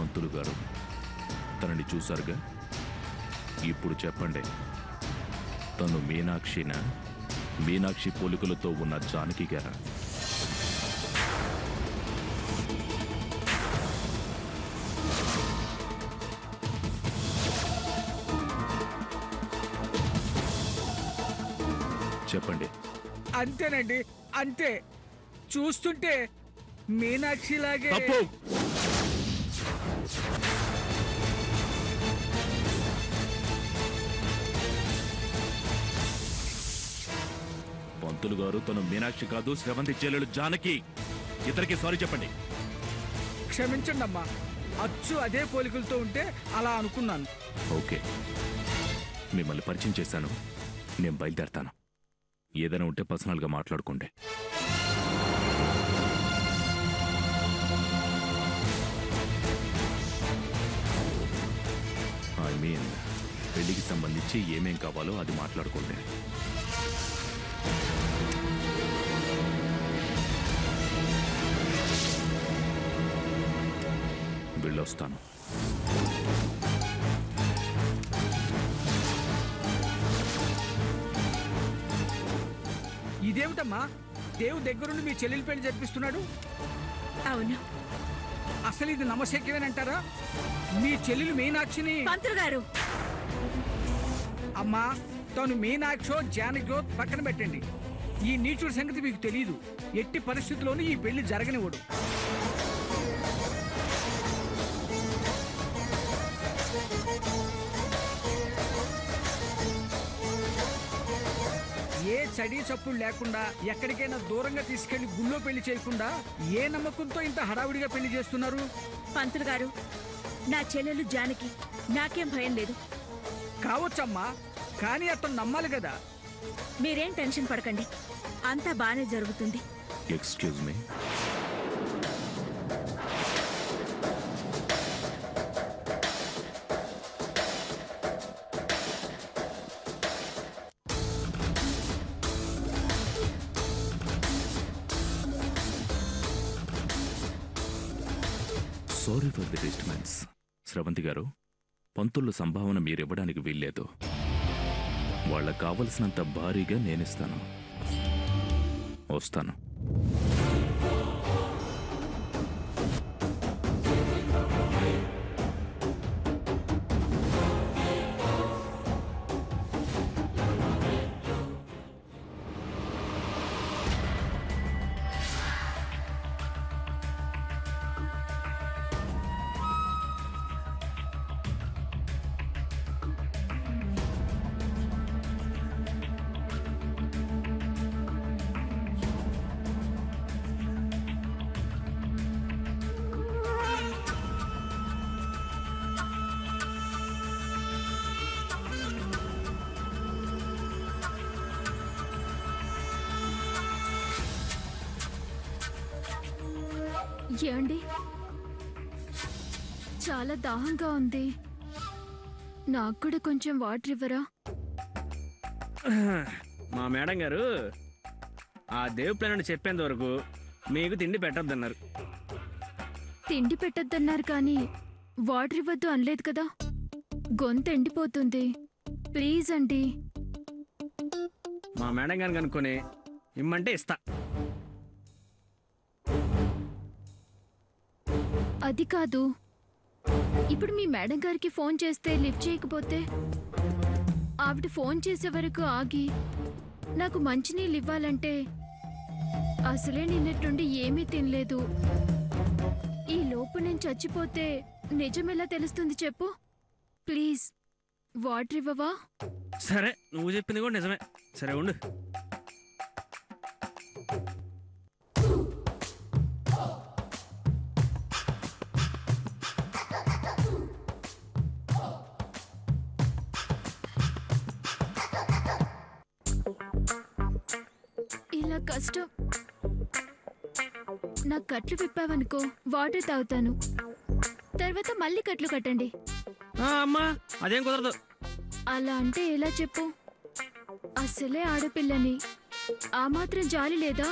పంతులు గారు తనని చూశారుగా, ఇప్పుడు చెప్పండి, తను మీనాక్షినా, మీనాక్షి పోలికలతో ఉన్న జానకి గారా? చెప్పండి. అంతేనండి, అంతే. చూస్తుంటే మీనాక్షిలాగే. తప్పు. పంతులు గారు తను మీనాక్షి కాదు, శ్రవంతి చెల్లెలు జానకి. ఇతరికి సారీ చెప్పండి. క్షమించండి అమ్మా, అచ్చు అదే పోలికలతో ఉంటే అలా అనుకున్నాను. ఓకే, మిమ్మల్ని పరిచయం చేశాను, నేను బయలుదేరతాను. ఏదైనా ఉంటే పర్సనల్గా మాట్లాడుకోండి. ఐ మీన్, పెళ్లికి సంబంధించి ఏమేం కావాలో అది మాట్లాడుకోండి. వెళ్ళొస్తాను. ఇదేమిటమ్మా, దేవుడి దగ్గరుండి మీ చెల్లెలి పెళ్లి జరిపిస్తున్నాడు? అవును. అసలు ఇది నమ్మశక్యమేనంటారా? మీ చెల్లెలు మీనాక్షిని. పంతులు గారు, అమ్మా, తను మీనాక్షో జానకో పక్కన పెట్టండి. ఈ నీచుడి సంగతి మీకు తెలియదు. ఎట్టి పరిస్థితుల్లోనూ ఈ పెళ్లి జరగనివ్వడు. ఏ చడి చప్పుడు లేకుండా ఎక్కడికైనా దూరంగా తీసుకెళ్లి గుళ్ళో పెళ్లి చేయకుండా ఏ నమ్మకంతో ఇంత హడావుడిగా పెళ్లి చేస్తున్నారు? పంతులు గారు, నా చెల్లెలు జానకి, నాకేం భయం లేదు. కావచ్చమ్మా, కానీ అతను నమ్మాలి కదా. మీరేం టెన్షన్ పడకండి, అంతా బానే జరుగుతుంది. Excuse me. Sorry for the disturbance. Sravanthi గారు, పంతుల సంభావన మీరివ్వడానికి వీల్లేదు. వాళ్ళకు కావలసినంత భారీగా నేనిస్తాను. వస్తాను. ఏమండి, చాలా దాహంగా ఉంది. నాకు కూడా కొంచెం వాటర్ ఇవ్వరా? మా మేడం గారు ఆ దేవు ప్లాన్ చెప్పేంత వరకు మీకు తిండి పెట్టొద్దన్నారు. తిండి పెట్టొద్దన్నారు కానీ వాటర్ ఇవ్వద్దు అనలేదు కదా. గొంతు ఎండిపోతుంది. ప్లీజ్ అండి. మా మేడం గారిని కనుక్కొని ఇమ్మంటే ఇస్తా. అది కాదు, ఇప్పుడు మీ మేడం గారికి ఫోన్ చేస్తే లిఫ్ట్ చేయకపోతే, ఆవిడ ఫోన్ చేసే వరకు ఆగి నాకు మంచినీళ్ళు ఇవ్వాలంటే, అసలే నిన్నట్టుండి ఏమీ తినలేదు. ఈ లోపు నేను చచ్చిపోతే నిజమెలా తెలుస్తుంది చెప్పు? ప్లీజ్ వాటర్ ఇవ్వవా? సరే, నువ్వు చెప్పింది కూడా నిజమే. సరే ఉండు. ఇలా కష్టం. నా కట్లు విప్పావనుకో, వాటర్ తాగుతాను. తర్వాత మళ్ళీ కట్లు కట్టండి. అమ్మా, అదేం కుదరదు. అలా అంటే ఎలా చెప్పు? అసలే ఆడపిల్లని, ఆ మాత్రం జాలి లేదా?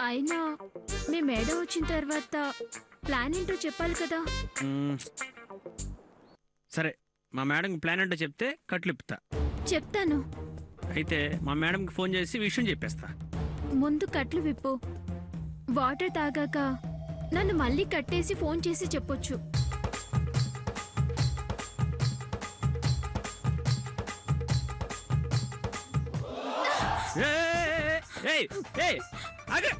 అయినా మీ మేడం వచ్చిన తర్వాత ప్లాన్ ఏంటో చెప్పాలి కదా. సరే, మా మేడంకి ప్లాన్ ఏంటో చెప్తే కట్లు ఇప్పుతా. చెప్తాను. అయితే మా మేడంకి ఫోన్ చేసి విషయం చెప్పేస్తా. ముందు కట్లు విప్పు. వాటర్ తాగాక నన్ను మళ్ళీ కట్టేసి ఫోన్ చేసి చెప్పొచ్చు. ఏయ్, ఏయ్, ఆగు.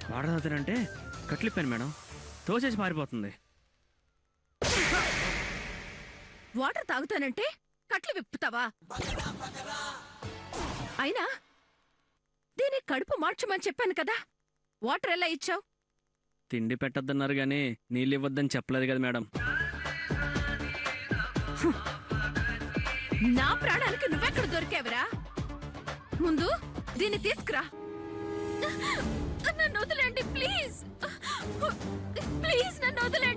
వాటర్ తాగుతానంటే కట్లిప్పాను మేడం, తోచేసి పారిపోతుంది. వాటర్ తాగుతానంటే కట్లు విప్పుతావా? అయినా దీని కడుపు మార్చమని చెప్పాను కదా, వాటర్ ఎలా ఇచ్చావు? తిండి పెట్టద్దన్నారు గానీ నీళ్ళు ఇవ్వద్దని చెప్పలేదు కదా మేడం. నా ప్రాణానికి నువ్వెక్కడ దొరికావురా? ముందు దీన్ని తీసుకురా. నన్ను వదలండి ప్లీజ్. ప్లీజ్ నన్ను వదలండి.